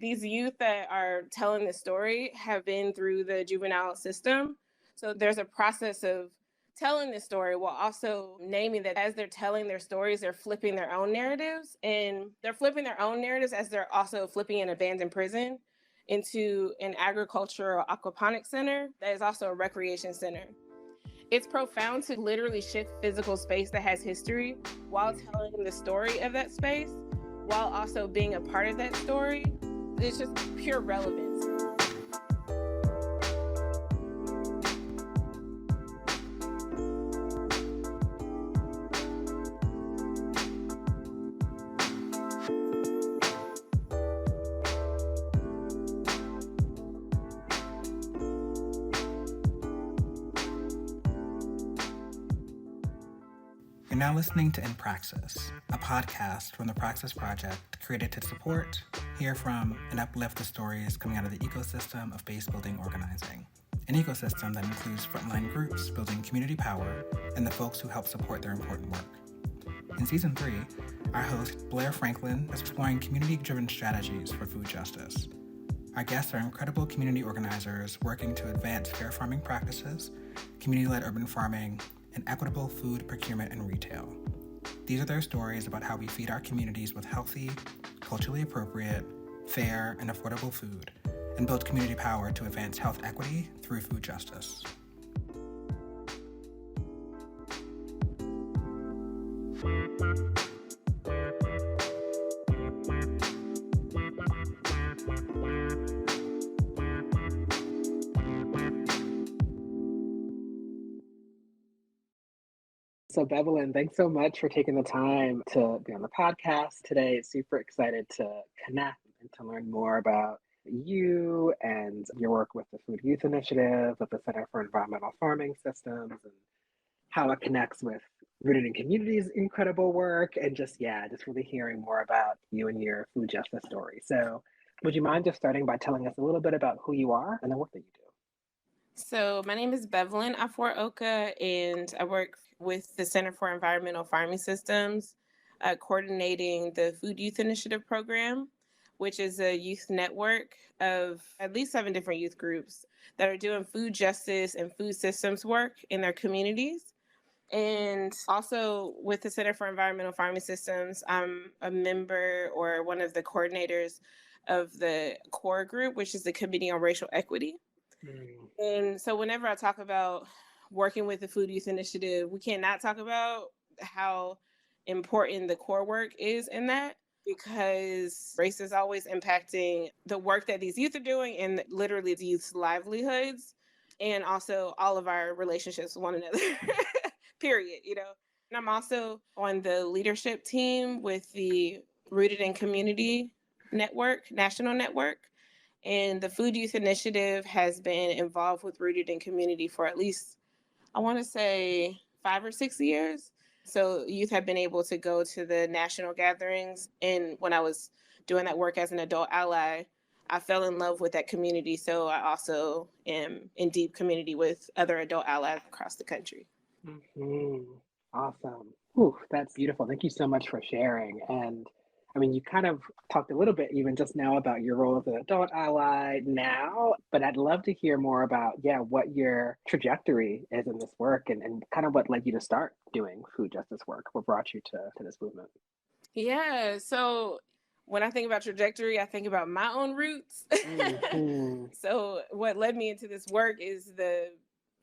these youth that are telling the story have been through the juvenile system. So there's a process of telling the story while also naming that as they're telling their stories, they're flipping their own narratives. And they're flipping their own narratives as they're also flipping an abandoned prison into an agricultural aquaponics center that is also a recreation center. It's profound to literally shift physical space that has history while telling the story of that space, while also being a part of that story. It's just pure relevance. You're now listening to In Praxis, a podcast from the Praxis Project created to support, hear from, and uplift the stories coming out of the ecosystem of base building organizing, an ecosystem that includes frontline groups building community power and the folks who help support their important work. In Season 3, our host, Blair Franklin, is exploring community-driven strategies for food justice. Our guests are incredible community organizers working to advance fair farming practices, community-led urban farming, and equitable food procurement and retail. These are their stories about how we feed our communities with healthy, culturally appropriate, fair, and affordable food, and build community power to advance health equity through food justice. So Bevelyn, thanks so much for taking the time to be on the podcast today. Super excited to connect and to learn more about you and your work with the Food Youth Initiative, with the Center for Environmental Farming Systems, and how it connects with Rooted in Community's incredible work, and just really hearing more about you and your food justice story. So would you mind just starting by telling us a little bit about who you are and the work that you do? So my name is Bevelyn Afor Ukah, and I work with the Center for Environmental Farming Systems, coordinating the Food Youth Initiative program, which is a youth network of at least 7 different youth groups that are doing food justice and food systems work in their communities. And also with the Center for Environmental Farming Systems, I'm a member or one of the coordinators of the core group, which is the Committee on Racial Equity. And so whenever I talk about working with the Food Youth Initiative, we cannot talk about how important the core work is in that, because race is always impacting the work that these youth are doing and literally the youth's livelihoods, and also all of our relationships with one another, period, And I'm also on the leadership team with the Rooted in Community Network, national network. And the Food Youth Initiative has been involved with Rooted in Community for at least, I want to say, 5 or 6 years. So youth have been able to go to the national gatherings. And when I was doing that work as an adult ally, I fell in love with that community. So I also am in deep community with other adult allies across the country. Mm-hmm. Awesome. Whew, that's beautiful. Thank you so much for sharing. And I mean, you kind of talked a little bit even just now about your role as an adult ally now, but I'd love to hear more about, what your trajectory is in this work and kind of what led you to start doing food justice work, what brought you to this movement. Yeah, so when I think about trajectory, I think about my own roots. Mm-hmm. So what led me into this work is the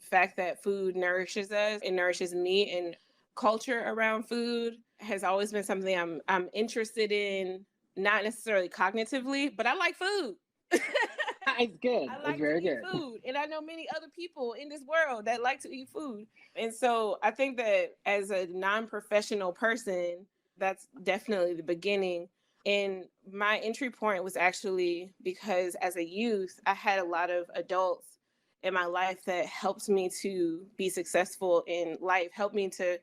fact that food nourishes us, it nourishes me, and culture around food has always been something I'm interested in, not necessarily cognitively, but I like food. It's good. I like it's very to eat good. food, and I know many other people in this world that like to eat food. And so I think that as a non-professional person, that's definitely the beginning. And my entry point was actually because as a youth, I had a lot of adults in my life that helped me to be successful in life, helped me to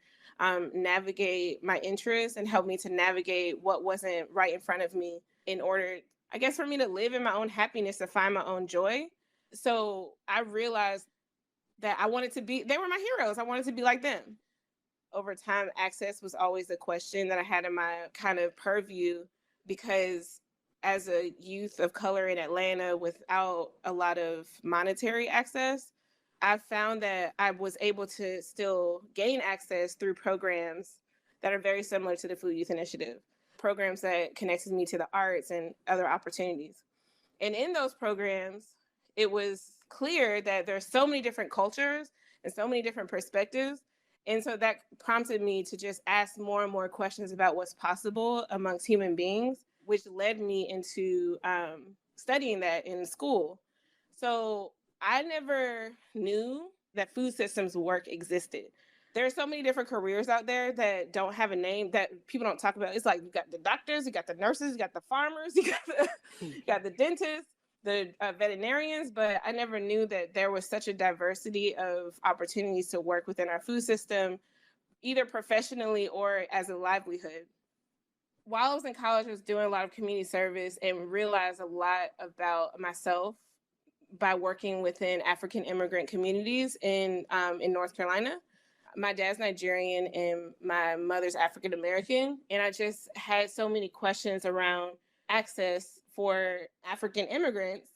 navigate my interests, and helped me to navigate what wasn't right in front of me in order, I guess, for me to live in my own happiness, to find my own joy. So I realized that I wanted to be, they were my heroes. I wanted to be like them. Over time, access was always a question that I had in my kind of purview, because as a youth of color in Atlanta without a lot of monetary access, I found that I was able to still gain access through programs that are very similar to the Food Youth Initiative, programs that connected me to the arts and other opportunities. And in those programs, it was clear that there's so many different cultures and so many different perspectives. And so that prompted me to just ask more and more questions about what's possible amongst human beings, which led me into studying that in school. So I never knew that food systems work existed. There are so many different careers out there that don't have a name, that people don't talk about. It's like you got the doctors, you got the nurses, you got the farmers, you got the dentists, the veterinarians, but I never knew that there was such a diversity of opportunities to work within our food system, either professionally or as a livelihood. While I was in college, I was doing a lot of community service and realized a lot about myself by working within African immigrant communities in North Carolina. My dad's Nigerian and my mother's African American, and I just had so many questions around access for African immigrants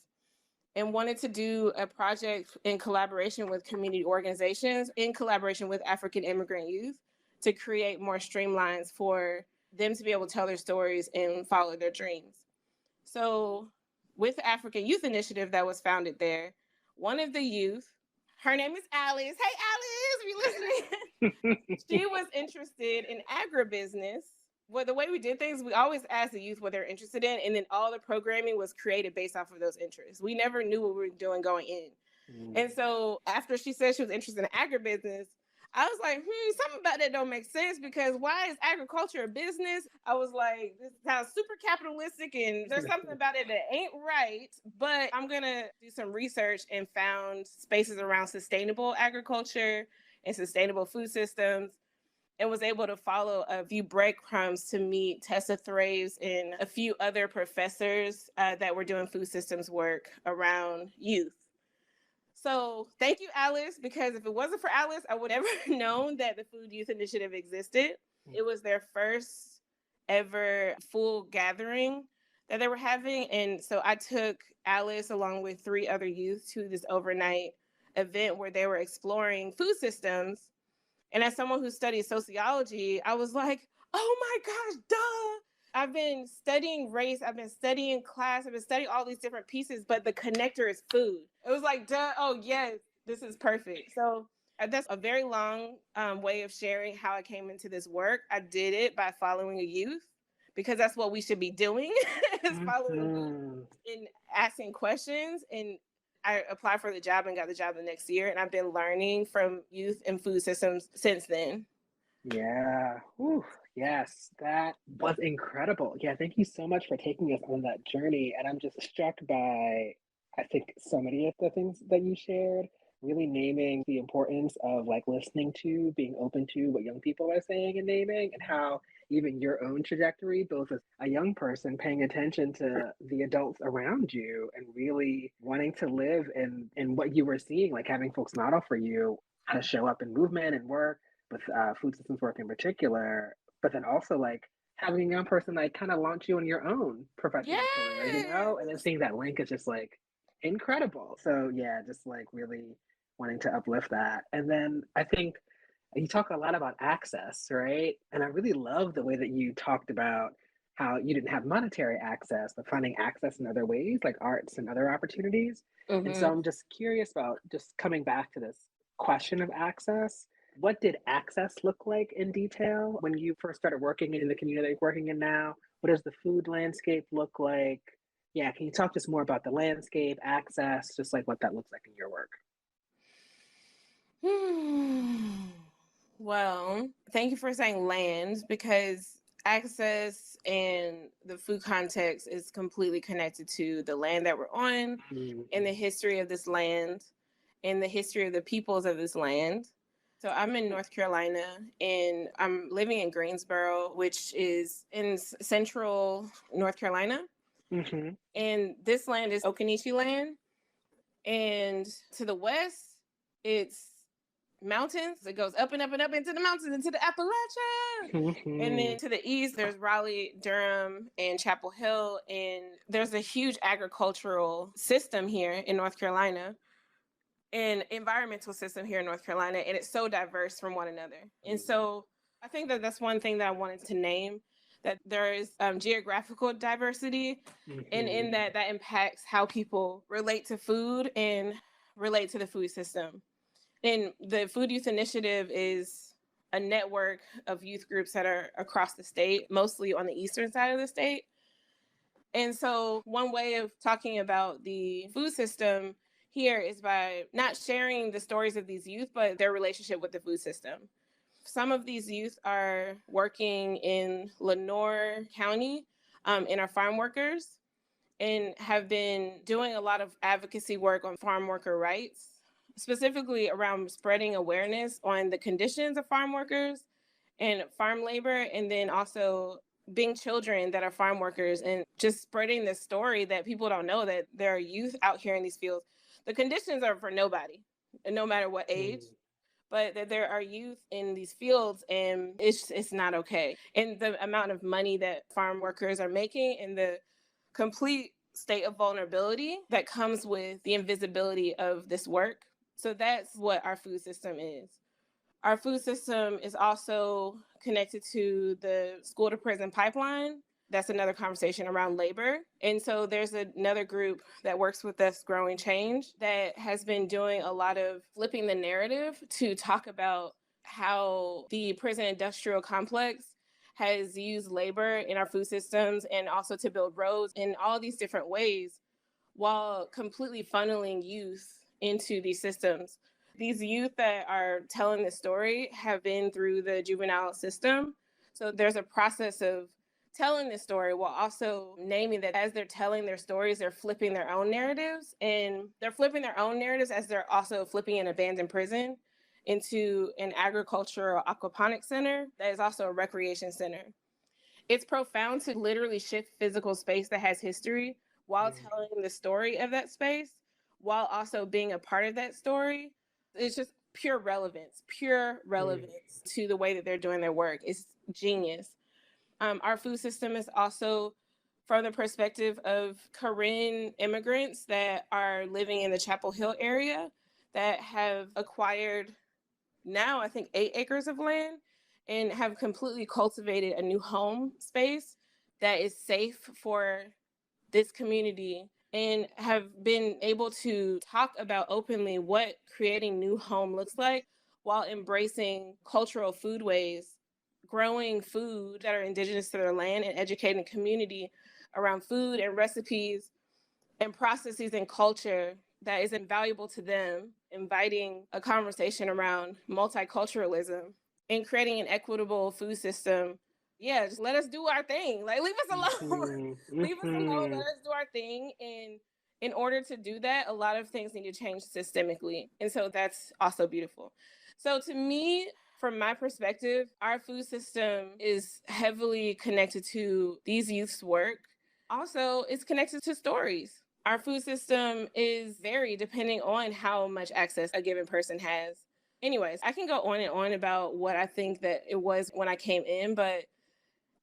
and wanted to do a project in collaboration with community organizations, in collaboration with African immigrant youth, to create more streamlines for them to be able to tell their stories and follow their dreams. So with the African Youth Initiative that was founded there, one of the youth, her name is Alice. Hey, Alice, are you listening? She was interested in agribusiness. Well, the way we did things, we always asked the youth what they're interested in, and then all the programming was created based off of those interests. We never knew what we were doing going in. And so after she said she was interested in agribusiness, I was like, something about that don't make sense, because why is agriculture a business? I was like, this sounds super capitalistic and there's something about it that ain't right, but I'm going to do some research and found spaces around sustainable agriculture and sustainable food systems, and was able to follow a few breadcrumbs to meet Tessa Thraves and a few other professors that were doing food systems work around youth. So thank you, Alice, because if it wasn't for Alice, I would never have known that the Food Youth Initiative existed. It was their first ever full gathering that they were having. And so I took Alice along with 3 other youth to this overnight event where they were exploring food systems. And as someone who studies sociology, I was like, oh my gosh, duh. I've been studying race, I've been studying class, I've been studying all these different pieces, but the connector is food. It was like, duh, oh yes, this is perfect. So that's a very long way of sharing how I came into this work. I did it by following a youth, because that's what we should be doing, is following and asking questions. And I applied for the job and got the job the next year. And I've been learning from youth and food systems since then. Yeah. Whew. Yes, that was incredible. Yeah, thank you so much for taking us on that journey. And I'm just struck by, I think, so many of the things that you shared, really naming the importance of like listening to, being open to what young people are saying and naming, and how even your own trajectory, both as a young person paying attention to the adults around you and really wanting to live in what you were seeing, like having folks model for you how to show up in movement and work with food systems work in particular, but then also like having a young person like kind of launch you in your own professional career, you know, and then seeing that link is just like incredible. So yeah, just like really wanting to uplift that. And then I think you talk a lot about access, right? And I really love the way that you talked about how you didn't have monetary access, but finding access in other ways, like arts and other opportunities. And so I'm just curious about just coming back to this question of access. What did access look like in detail when you first started working in the community that you're working in now? What does the food landscape look like? Yeah, can you talk just more about the landscape, access, just like what that looks like in your work? Well, thank you for saying land, because access and the food context is completely connected to the land that we're on, and the history of this land, and the history of the peoples of this land. So I'm in North Carolina, and I'm living in Greensboro, which is in central North Carolina. And this land is Occaneechi land. And to the west, it's mountains. It goes up and up and up into the mountains, into the Appalachia. And then to the east, there's Raleigh, Durham, and Chapel Hill. And there's a huge agricultural system here in North Carolina, and environmental system here in North Carolina. And it's so diverse from one another. And so I think that that's one thing that I wanted to name, that there is geographical diversity, and in that impacts how people relate to food and relate to the food system. And the Food Youth Initiative is a network of youth groups that are across the state, mostly on the eastern side of the state. And so one way of talking about the food system here is by not sharing the stories of these youth, but their relationship with the food system. Some of these youth are working in Lenoir County and are farm workers, and have been doing a lot of advocacy work on farm worker rights, specifically around spreading awareness on the conditions of farm workers and farm labor, and then also being children that are farm workers, and just spreading the story that people don't know, that there are youth out here in these fields. The conditions are for nobody, and no matter what age. But that there are youth in these fields, and it's not okay. And the amount of money that farm workers are making, and the complete state of vulnerability that comes with the invisibility of this work. So that's what our food system is. Our food system is also connected to the school to prison pipeline. That's another conversation around labor. And so there's another group that works with us, Growing Change, that has been doing a lot of flipping the narrative to talk about how the prison industrial complex has used labor in our food systems, and also to build roads in all these different ways, while completely funneling youth into these systems. These youth that are telling the story have been through the juvenile system. So there's a process of telling this story while also naming that as they're telling their stories, they're flipping their own narratives. And they're flipping their own narratives as they're also flipping an abandoned prison into an agricultural aquaponics center that is also a recreation center. It's profound to literally shift physical space that has history while telling the story of that space, while also being a part of that story. It's just pure relevance to the way that they're doing their work. It's genius. Our food system is also from the perspective of Korean immigrants that are living in the Chapel Hill area, that have acquired now, I think, 8 acres of land, and have completely cultivated a new home space that is safe for this community, and have been able to talk about openly what creating new home looks like, while embracing cultural foodways, growing food that are indigenous to their land, and educating the community around food and recipes and processes and culture that is invaluable to them, inviting a conversation around multiculturalism and creating an equitable food system. Yeah, just let us do our thing. Like, leave us alone. Leave us alone, let us do our thing. And in order to do that, a lot of things need to change systemically. And so that's also beautiful. So to me, from my perspective, our food system is heavily connected to these youth's work. Also, it's connected to stories. Our food system is varied depending on how much access a given person has. Anyways, I can go on and on about what I think that it was when I came in, but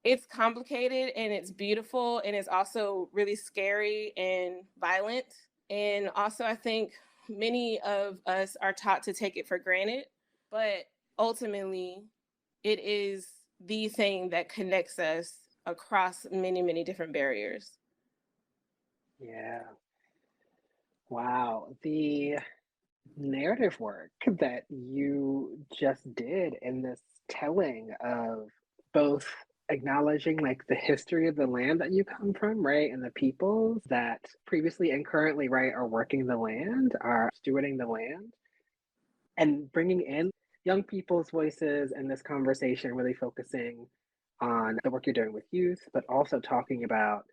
it's complicated, and it's beautiful, and it's also really scary and violent. And also, I think many of us are taught to take it for granted, but ultimately, it is the thing that connects us across many, many different barriers. Yeah. Wow. The narrative work that you just did in this telling of both acknowledging like the history of the land that you come from, right? And the peoples that previously and currently, right, are working the land, are stewarding the land, and bringing in young people's voices in this conversation, really focusing on the work you're doing with youth, but also talking about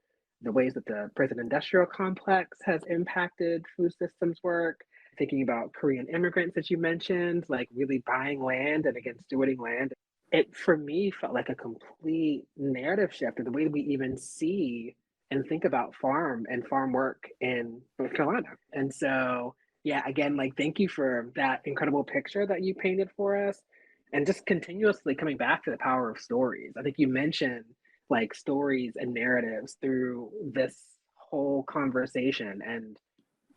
the ways that the prison industrial complex has impacted food systems work, thinking about Korean immigrants that you mentioned, like really buying land and again stewarding land. It for me felt like a complete narrative shift in the way we even see and think about farm and farm work in North Carolina. And so, Yeah, again, like thank you for that incredible picture that you painted for us and just continuously coming back to the power of stories. I think you mentioned like stories and narratives through this whole conversation and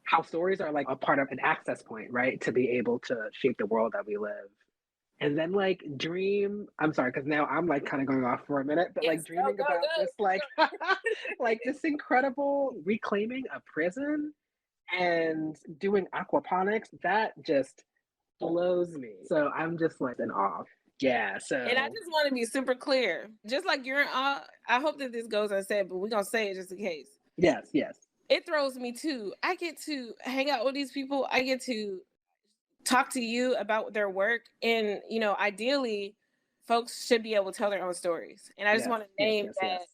how stories are like a part of an access point, right? To be able to shape the world that we live. And then like dream, I'm sorry, because now I'm like kind of going off for a minute, but like Yes, go, dreaming go, about this go. like like this incredible reclaiming a prison and doing aquaponics, that just blows me. So I'm just like in awe. Yeah, And I so just want to be super clear. Just like you're in awe, I hope that this goes unsaid, but we're going to say it just in case. yes, yes. It throws me too. I get to hang out with these people. I get to talk to you about their work. And, ideally, folks should be able to tell their own stories. And I just Yes, want to yes, name yes, that yes.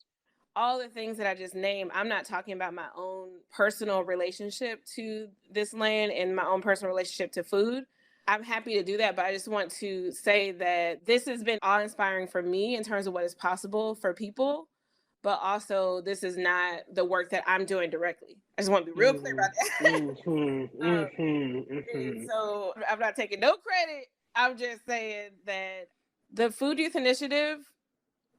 all the things that I just named, I'm not talking about my own personal relationship to this land and my own personal relationship to food. I'm happy to do that, but I just want to say that this has been awe-inspiring for me in terms of what is possible for people, but also this is not the work that I'm doing directly. I just want to be real clear about that. And so I'm not taking no credit. I'm just saying that the Food Youth Initiative,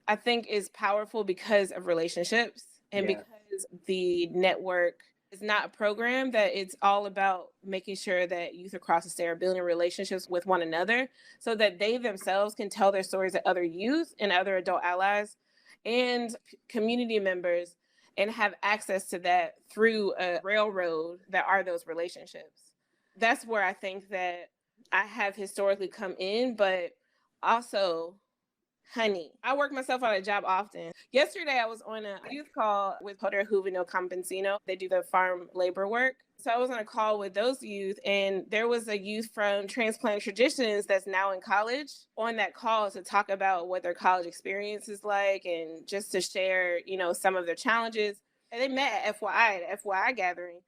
I think, is powerful because of relationships and Yeah. because the network is not a program that it's all about making sure that youth across the state are building relationships with one another so that they themselves can tell their stories to other youth and other adult allies and community members and have access to that through a railroad that are those relationships. That's where I think that I have historically come in, but also, honey, I work myself out of a job often. Yesterday, I was on a youth call with Poder Juveno Campesino. They do the farm labor work. So I was on a call with those youth, and there was a youth from Transplant Traditions that's now in college on that call to talk about what their college experience is like and just to share, some of their challenges. And they met at FYI, at FYI gathering.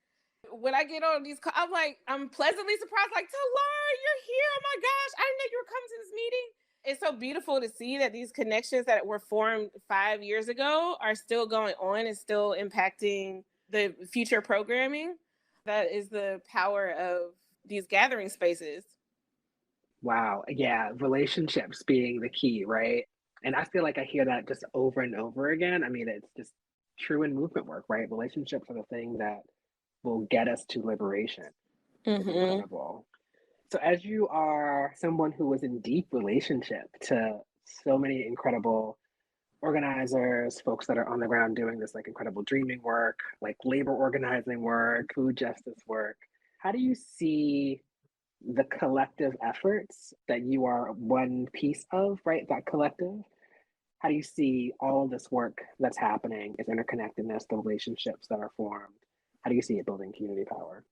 When I get on these calls, I'm pleasantly surprised, like, Talar, you're here. Oh my gosh, I didn't know you were coming to this meeting. It's so beautiful to see that these connections that were formed 5 years ago are still going on and still impacting the future programming. That is the power of these gathering spaces. Wow. Yeah. Relationships being the key, right? And I feel like I hear that just over and over again. I mean, it's just true in movement work, right? Relationships are the thing that will get us to liberation. It's Mm-hmm. incredible. So, as you are someone who was in deep relationship to so many incredible organizers, folks that are on the ground doing this like incredible dreaming work, like labor organizing work, food justice work, how do you see the collective efforts that you are one piece of, right? That collective. How do you see all of this work that's happening, its interconnectedness, the relationships that are formed? How do you see it building community power?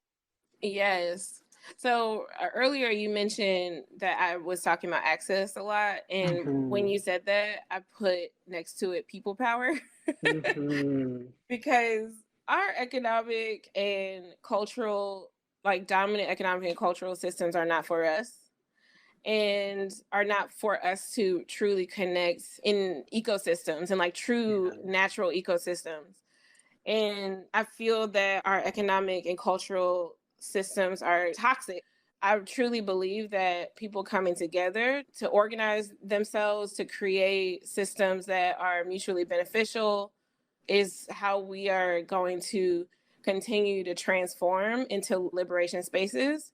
Yes. So earlier you mentioned that I was talking about access a lot. And when Mm-hmm. you said that, I put next to it people power. Mm-hmm. Because our economic and cultural, like dominant economic and cultural systems are not for us and are not for us to truly connect in ecosystems and like true Yeah. natural ecosystems. And I feel that our economic and cultural systems are toxic. I truly believe that people coming together to organize themselves to create systems that are mutually beneficial is how we are going to continue to transform into liberation spaces.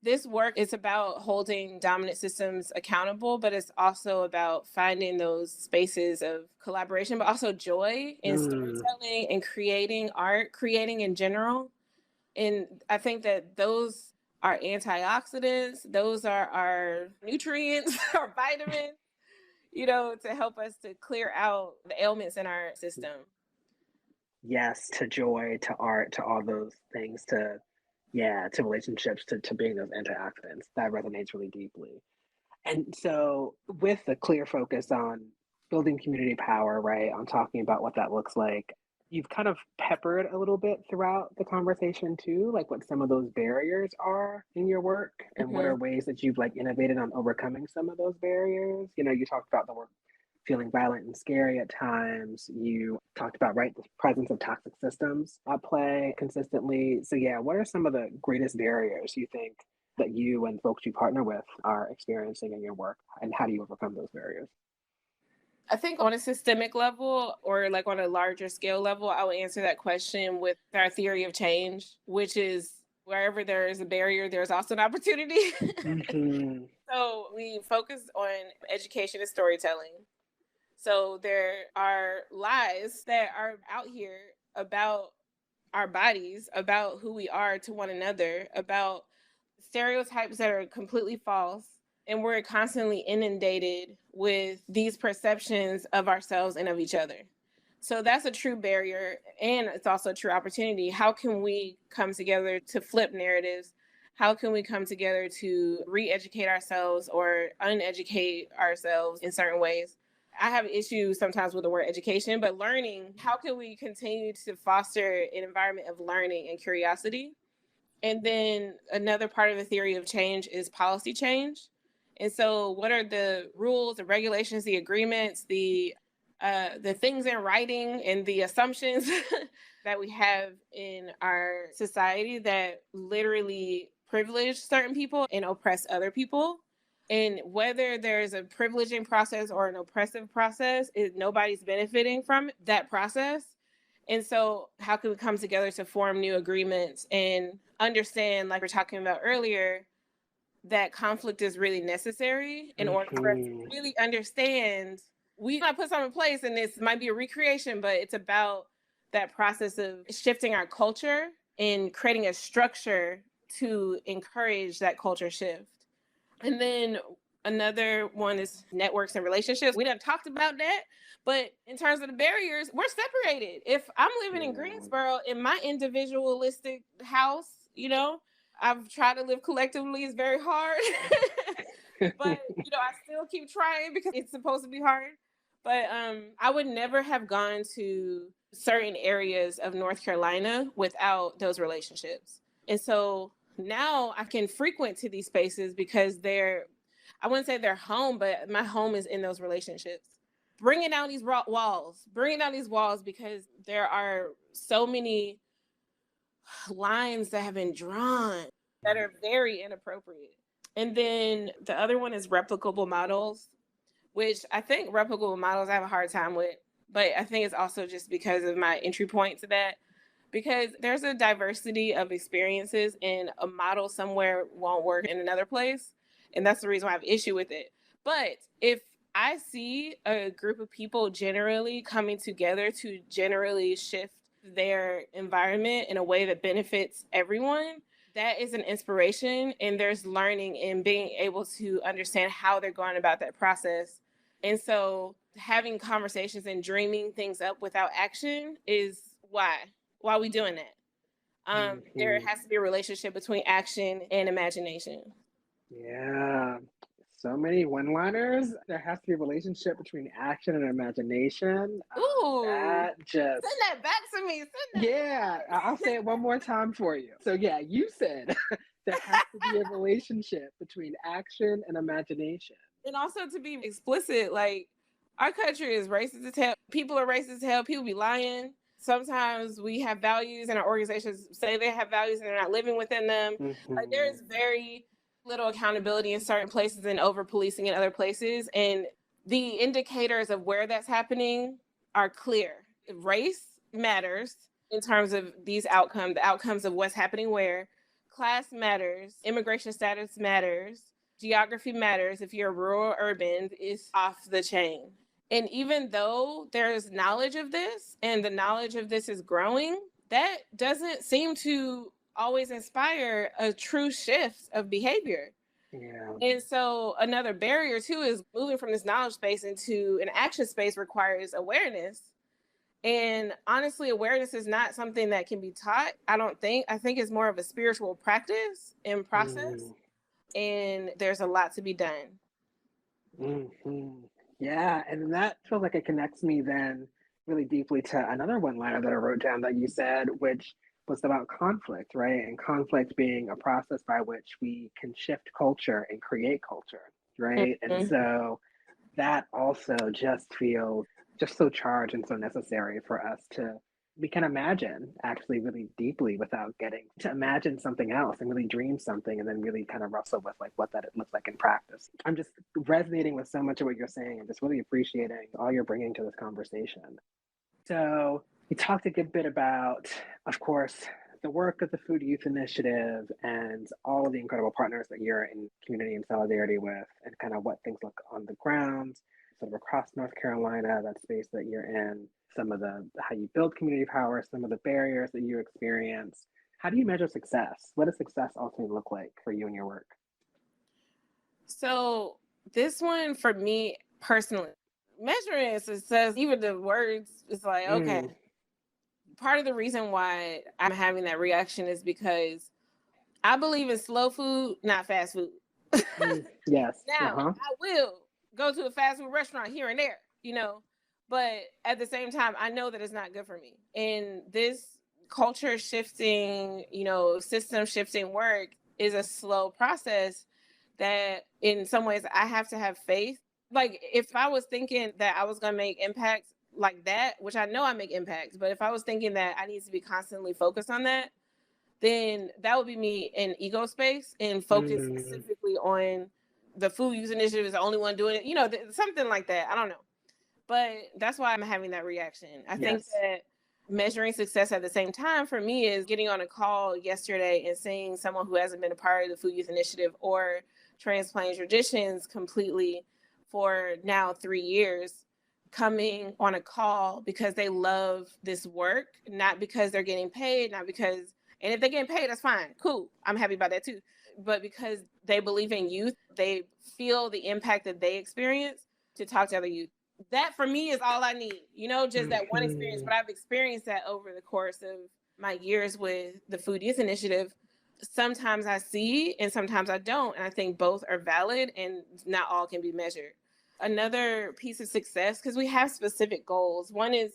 This work is about holding dominant systems accountable, but it's also about finding those spaces of collaboration, but also joy in Mm. storytelling and creating art, creating in general. And I think that those are antioxidants, those are our nutrients, our vitamins, to help us to clear out the ailments in our system. Yes, to joy, to art, to all those things, to yeah, to relationships, to being those antioxidants. That resonates really deeply. And so, with the clear focus on building community power, right, on talking about what that looks like, you've kind of peppered a little bit throughout the conversation too, like what some of those barriers are in your work and what Mm-hmm. are ways that you've like innovated on overcoming some of those barriers. You know, you talked about the work feeling violent and scary at times. You talked about, right, the presence of toxic systems at play consistently. So yeah, what are some of the greatest barriers you think that you and folks you partner with are experiencing in your work, and how do you overcome those barriers? I think on a systemic level or like on a larger scale level, I would answer that question with our theory of change, which is wherever there is a barrier, there's also an opportunity. Mm-hmm. So we focus on education and storytelling. So there are lies that are out here about our bodies, about who we are to one another, about stereotypes that are completely false. And we're constantly inundated with these perceptions of ourselves and of each other. So that's a true barrier. And it's also a true opportunity. How can we come together to flip narratives? How can we come together to re educate ourselves or uneducate ourselves in certain ways? I have issues sometimes with the word education, but learning, how can we continue to foster an environment of learning and curiosity? And then another part of the theory of change is policy change. And so what are the rules, the regulations, the agreements, the things in writing and the assumptions that we have in our society that literally privilege certain people and oppress other people? And whether there's a privileging process or an oppressive process, nobody's benefiting from that process. And so, how can we come together to form new agreements and understand, like we're talking about earlier, that conflict is really necessary in order for us to Mm-hmm. really understand? We might put something in place, and this might be a recreation, but it's about that process of shifting our culture and creating a structure to encourage that culture shift. And then another one is networks and relationships. We done talked about that. But in terms of the barriers, we're separated. If I'm living in Yeah. Greensboro in my individualistic house, I've tried to live collectively. It's very hard. But, I still keep trying because it's supposed to be hard. But I would never have gone to certain areas of North Carolina without those relationships. And so now I can frequent to these spaces because I wouldn't say they're home, but my home is in those relationships. Bringing down these walls because there are so many lines that have been drawn that are very inappropriate. And then the other one is replicable models, which I think replicable models I have a hard time with, but I think it's also just because of my entry point to that. Because there's a diversity of experiences, and a model somewhere won't work in another place. And that's the reason why I have issue with it. But if I see a group of people generally coming together to generally shift their environment in a way that benefits everyone, that is an inspiration. And there's learning and being able to understand how they're going about that process. And so having conversations and dreaming things up without action is why are we doing that? There Mm-hmm. has to be a relationship between action and imagination. Yeah. So many one-liners. There has to be a relationship between action and imagination. Ooh, That just, send that back to me. Send that yeah, I'll say it one more time for you. So yeah, you said there has to be a relationship between action and imagination. And also to be explicit, like our country is racist as hell. People are racist as hell. People be lying. Sometimes we have values and our organizations say they have values and they're not living within them. Like there Mm-hmm. is very little accountability in certain places and over policing in other places. And the indicators of where that's happening are clear. Race matters in terms of the outcomes of what's happening where. Class matters, immigration status matters, geography matters. If you're rural or urban, it's off the chain. And even though there's knowledge of this and the knowledge of this is growing, that doesn't seem to always inspire a true shift of behavior. Yeah. And so another barrier too is moving from this knowledge space into an action space requires awareness. And honestly, awareness is not something that can be taught. I think it's more of a spiritual practice and process. Mm-hmm. And there's a lot to be done. Mm-hmm. Yeah, and that feels like it connects me then really deeply to another one-liner that I wrote down that you said, which was about conflict, right? And conflict being a process by which we can shift culture and create culture, right? And Mhm. so that also just feels just so charged and so necessary for us to we can imagine actually really deeply without getting to imagine something else and really dream something and then really kind of wrestle with like what that it looks like in practice. I'm just resonating with so much of what you're saying and just really appreciating all you're bringing to this conversation. So we talked a good bit about, of course, the work of the Food Youth Initiative and all of the incredible partners that you're in community and solidarity with, and kind of what things look on the ground, sort of across North Carolina, that space that you're in, some of the how you build community power, some of the barriers that you experience. How do you measure success? What does success ultimately look like for you and your work? So this one for me personally, measuring success, even the words, it's like, okay. Mm, Part of the reason why I'm having that reaction is because I believe in slow food, not fast food. yes. Now, Uh-huh. I will go to a fast food restaurant here and there, but at the same time, I know that it's not good for me. And this culture shifting, system shifting work is a slow process that in some ways I have to have faith. Like if I was thinking that I was going to make impacts like that, which I know I make impacts, but if I was thinking that I need to be constantly focused on that, then that would be me in ego space and focus Mm, specifically on the food use initiative is the only one doing it, something like that. I don't know. But that's why I'm having that reaction. I think yes. that measuring success at the same time for me is getting on a call yesterday and seeing someone who hasn't been a part of the food youth initiative or transplant traditions completely for now 3 years coming on a call because they love this work, not because they're getting paid, not because, and if they're getting paid, that's fine. Cool. I'm happy about that too. But because they believe in youth, they feel the impact that they experience to talk to other youth. That for me is all I need, just that one experience. Mhm. But I've experienced that over the course of my years with the Food Youth Initiative. Sometimes I see and sometimes I don't. And I think both are valid and not all can be measured. Another piece of success, because we have specific goals. One is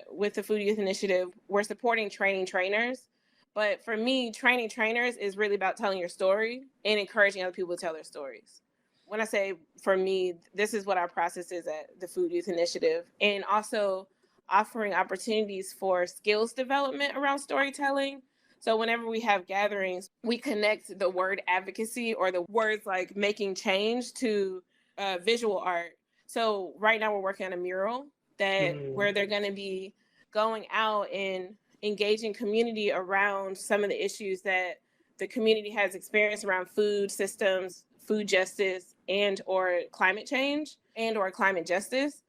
with the Food Youth Initiative, we're supporting training trainers. But for me, training trainers is really about telling your story and encouraging other people to tell their stories. When I say for me, this is what our process is at the Food Youth Initiative, and also offering opportunities for skills development around storytelling. So whenever we have gatherings, we connect the word advocacy or the words like making change to visual art. So right now we're working on a mural that Mm, where they're going to be going out and engaging community around some of the issues that the community has experienced around food systems, food justice, and or climate change and or climate justice.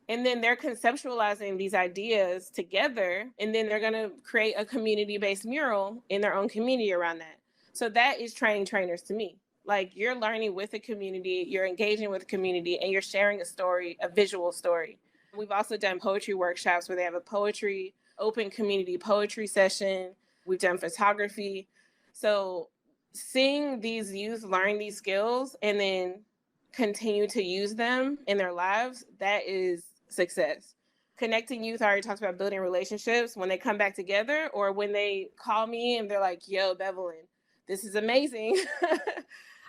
And then they're conceptualizing these ideas together, and then they're going to create a community-based mural in their own community around that. So that is training trainers to me. Like you're learning with the community, you're engaging with the community, and you're sharing a story, a visual story. We've also done poetry workshops where they have a poetry, open community poetry session. We've done photography. So seeing these youth learn these skills and then continue to use them in their lives, that is success. Connecting youth, I already talked about building relationships when they come back together or when they call me and they're like, yo, Bevelyn, this is amazing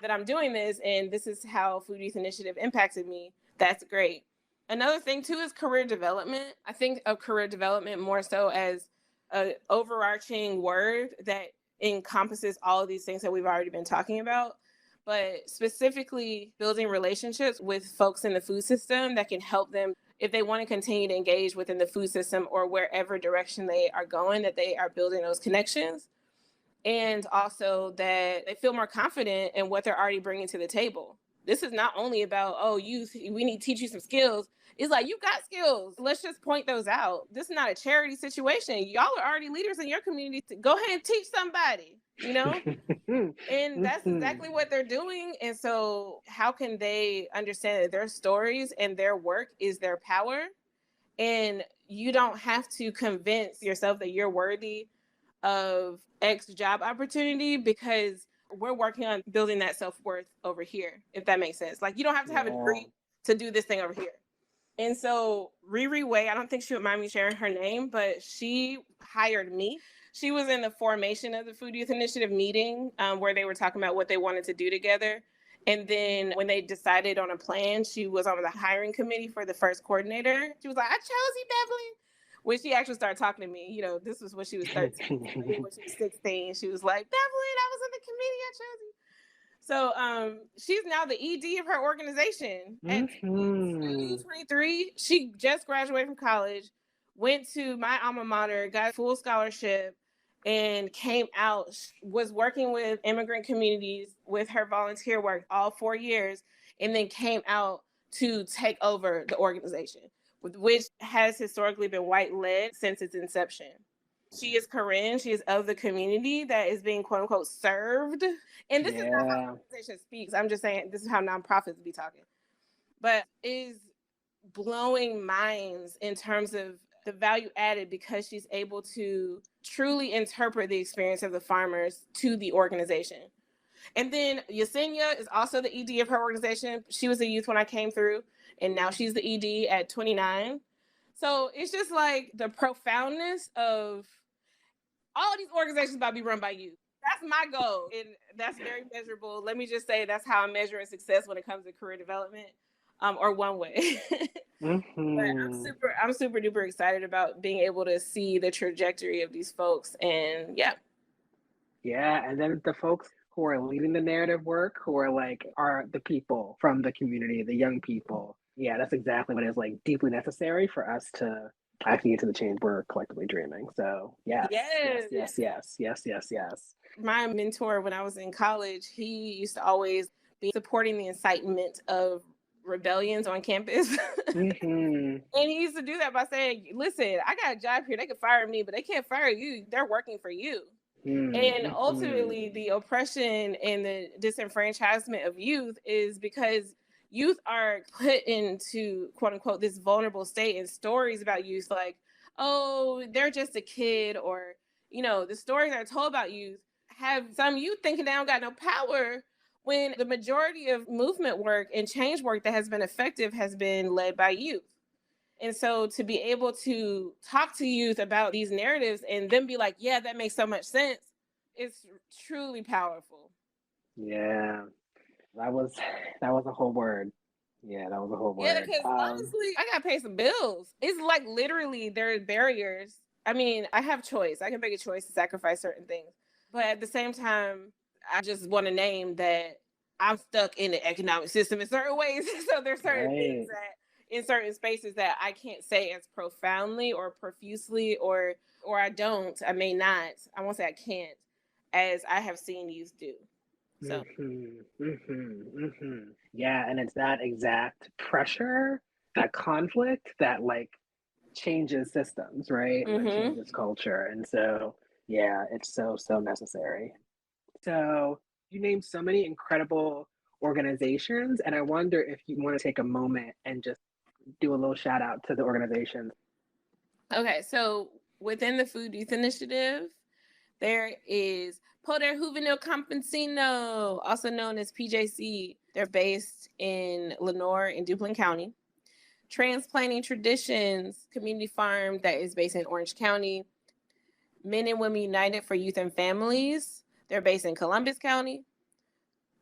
that I'm doing this. And this is how Food Youth Initiative impacted me. That's great. Another thing too is career development. I think of career development more so as an overarching word that encompasses all of these things that we've already been talking about, but specifically building relationships with folks in the food system that can help them if they want to continue to engage within the food system or wherever direction they are going, that they are building those connections. And also that they feel more confident in what they're already bringing to the table. This is not only about, oh, we need to teach you some skills. It's like, you got skills. Let's just point those out. This is not a charity situation. Y'all are already leaders in your community. Go ahead and teach somebody, And that's mhm. exactly what they're doing. And so how can they understand that their stories and their work is their power? And you don't have to convince yourself that you're worthy of X job opportunity because we're working on building that self-worth over here, if that makes sense. Like you don't have to have a Yeah. degree to do this thing over here. And so Riri Way, I don't think she would mind me sharing her name, but she hired me. She was in the formation of the Food Youth Initiative meeting where they were talking about what they wanted to do together. And then when they decided on a plan, she was on the hiring committee for the first coordinator. She was like, I chose you, Bevelyn. When she actually started talking to me, you know, this was when she was 13. So maybe when she was 16, she was like, Bevelyn, I was in the committee, I chose you. So she's now the ED of her organization. At 23, she just graduated from college, went to my alma mater, got a full scholarship, and came out, was working with immigrant communities with her volunteer work all 4 years, and then came out to take over the organization, which has historically been white-led since its inception. She is Korean. She is of the community that is being quote unquote served. And this is not how the organization speaks. I'm just saying this is how nonprofits be talking. But is blowing minds in terms of the value added because she's able to truly interpret the experience of the farmers to the organization. And then Yesenia is also the ED of her organization. She was a youth when I came through, and now she's the ED at 29. So it's just like the profoundness of all these organizations about to be run by youth. That's my goal, and that's very measurable. Let me just say that's how I'm measuring success when it comes to career development, or one way. But I'm super duper excited about being able to see the trajectory of these folks, and yeah, and then the folks who are leading the narrative work, who are the people from the community, the young people. Yeah, that's exactly what is like deeply necessary for us to actually get to the change we're collectively dreaming. So yes. My mentor when I was in college, he used to always be supporting the incitement of rebellions on campus. And he used to do that by saying, listen, I got a job here. They could fire me, but they can't fire you. They're working for you. And ultimately, the oppression and the disenfranchisement of youth is because youth are put into, quote unquote, this vulnerable state, and stories about youth like, oh, they're just a kid, or, you know, the stories that are told about youth have some youth thinking they don't got no power, when the majority of movement work and change work that has been effective has been led by youth. And so to be able to talk to youth about these narratives and then be like, yeah, that makes so much sense, it's truly powerful. Yeah, that was a whole word. Yeah, that was a whole word. Yeah, because honestly, I gotta pay some bills. It's like literally there are barriers. I mean, I have choice. I can make a choice to sacrifice certain things. But at the same time, I just want to name that I'm stuck in the economic system in certain ways. So there's certain things that in certain spaces that I can't say as profoundly or profusely or I may not, I won't say I can't, as I have seen youth do. So yeah, and it's that exact pressure, that conflict that like changes systems, right? That changes culture. And so yeah, it's so necessary. So you named so many incredible organizations, and I wonder if you want to take a moment and just do a little shout out to the organizations. Okay, so within the Food Youth Initiative, there is Poder Juvenil Campesino, also known as PJC. They're based in Lenoir in Duplin County. Transplanting Traditions Community Farm that is based in Orange County. Men and Women United for Youth and Families. They're based in Columbus County.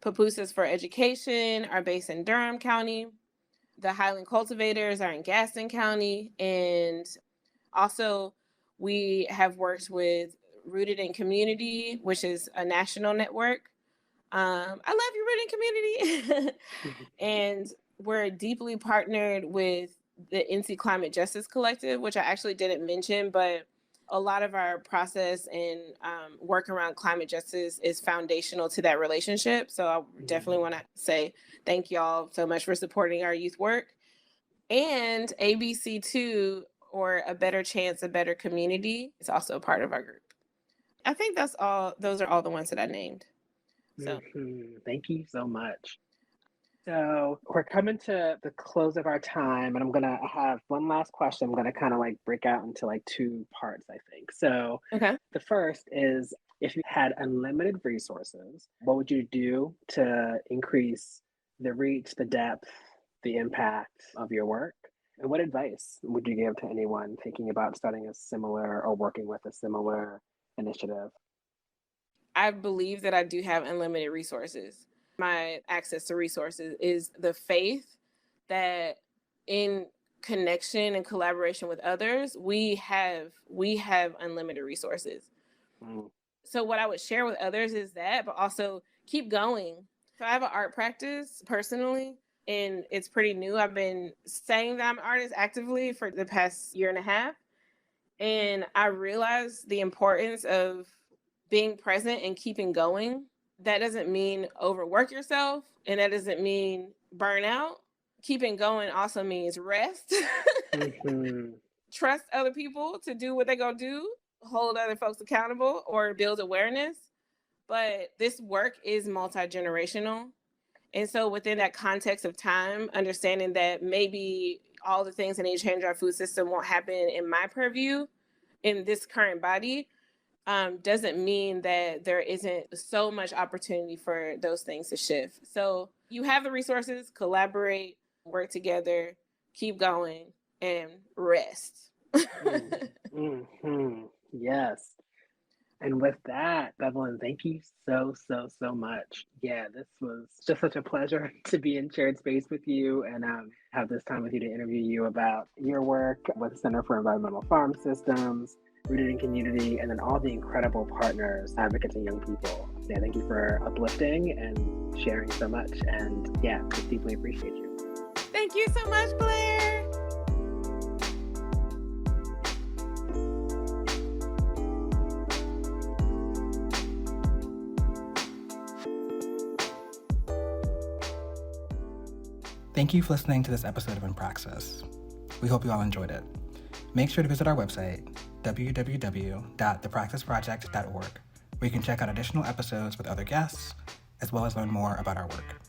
Pupusas for Education are based in Durham County. The Highland Cultivators are in Gaston County. And also, we have worked with Rooted in Community, which is a national network. I love you, Rooted in Community. And we're deeply partnered with the NC Climate Justice Collective, which I actually didn't mention, but a lot of our process and work around climate justice is foundational to that relationship. So I definitely want to say thank y'all so much for supporting our youth work. And ABC2, or A Better Chance, A Better Community, is also a part of our group. I think that's all. Those are all the ones that I named. So thank you so much. So we're coming to the close of our time, and I'm gonna have one last question. I'm gonna kind of like break out into like two parts, I think. So the first is, if you had unlimited resources, what would you do to increase the reach, the depth, the impact of your work? And what advice would you give to anyone thinking about starting a similar or working with a similar initiative? I believe that I do have unlimited resources. my access to resources is the faith that in connection and collaboration with others, we have unlimited resources. So what I would share with others is that, but also keep going. So I have an art practice personally, and it's pretty new. I've been saying that I'm an artist actively for the past year and a half. And I realized the importance of being present and keeping going. That doesn't mean overwork yourself, and that doesn't mean burn out. Keeping going also means rest. Trust other people to do what they're going to do, hold other folks accountable, or build awareness. But this work is multi-generational. And so within that context of time, understanding that maybe all the things that need to change our food system won't happen in my purview in this current body, doesn't mean that there isn't so much opportunity for those things to shift. So you have the resources, collaborate, work together, keep going, and rest. Yes. And with that, Bevelyn, thank you so much. Yeah, this was just such a pleasure to be in shared space with you and have this time with you to interview you about your work with the Center for Environmental Farm Systems, Rooted in Community, and then all the incredible partners, advocates, and young people. So yeah, thank you for uplifting and sharing so much. And yeah, just deeply appreciate you. Thank you so much, Blair. Thank you for listening to this episode of In Praxis. We hope you all enjoyed it. Make sure to visit our website, www.thepraxisproject.org, where you can check out additional episodes with other guests, as well as learn more about our work.